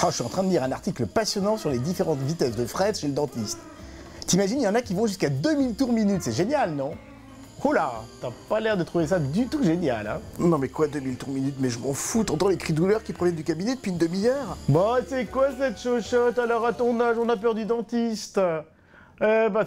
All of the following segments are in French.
Je suis en train de lire un article passionnant sur les différentes vitesses de Fred chez le dentiste. T'imagines, il y en a qui vont jusqu'à 2000 tours minute, c'est génial, non? Oh là, t'as pas l'air de trouver ça du tout génial, hein? Non mais quoi 2000 tours minute? Mais je m'en fous, t'entends les cris de douleur qui proviennent du cabinet depuis une demi-heure? Bah c'est quoi cette chochotte? Alors à ton âge, on a peur du dentiste.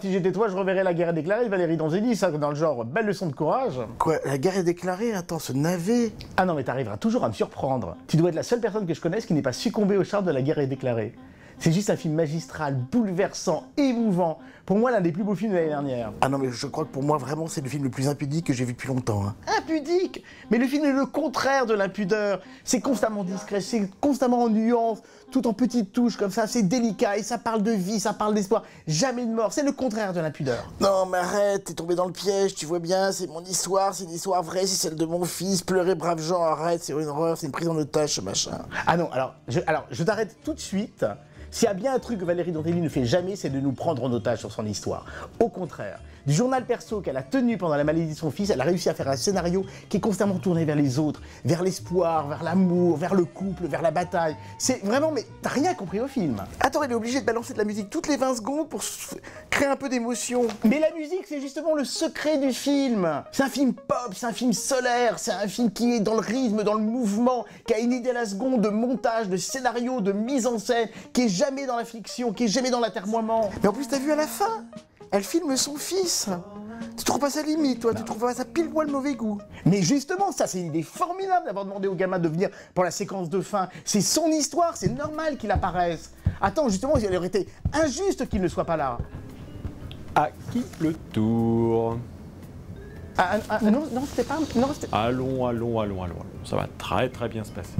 Si j'étais toi, je reverrais La guerre est déclarée de Valérie Donzelli, ça dans le genre belle leçon de courage. Quoi, La guerre est déclarée? Attends, ce navet. Ah non mais t'arriveras toujours à me surprendre. Tu dois être la seule personne que je connaisse qui n'est pas succombée au charme de La guerre est déclarée. C'est juste un film magistral, bouleversant, émouvant. Pour moi, l'un des plus beaux films de l'année dernière. Ah non, mais je crois que pour moi, vraiment, c'est le film le plus impudique que j'ai vu depuis longtemps. Hein. Impudique? Mais le film est le contraire de l'impudeur. C'est constamment discret, c'est constamment en nuances, tout en petites touches comme ça, c'est délicat, et ça parle de vie, ça parle d'espoir. Jamais de mort, c'est le contraire de l'impudeur. Non, mais arrête, t'es tombé dans le piège, tu vois bien, c'est mon histoire, c'est une histoire vraie, c'est celle de mon fils. Pleurer, brave gens, arrête, c'est une horreur, c'est une prise en otage, ce machin. Ah non, alors, je t'arrête tout de suite. S'il y a bien un truc que Valérie Donzelli ne fait jamais, c'est de nous prendre en otage sur son histoire. Au contraire, du journal perso qu'elle a tenu pendant la maladie de son fils, elle a réussi à faire un scénario qui est constamment tourné vers les autres, vers l'espoir, vers l'amour, vers le couple, vers la bataille. C'est vraiment, mais t'as rien compris au film. Attends, elle est obligée de balancer de la musique toutes les 20 secondes pour créer un peu d'émotion. Mais la musique, c'est justement le secret du film. C'est un film pop, c'est un film solaire, c'est un film qui est dans le rythme, dans le mouvement, qui a une idée à la seconde de montage, de scénario, de mise en scène, qui est jamais dans la fiction, qui est jamais dans l'atermoiement. Mais en plus, t'as vu à la fin, elle filme son fils. Tu trouves pas ça limite, toi? Tu trouves pas ça pile poil mauvais goût? Mais justement, ça, c'est une idée formidable d'avoir demandé au gamin de venir pour la séquence de fin. C'est son histoire, c'est normal qu'il apparaisse. Attends, justement, il aurait été injuste qu'il ne soit pas là. À qui le tour? Non, c'était pas... Non, allons. Ça va très bien se passer.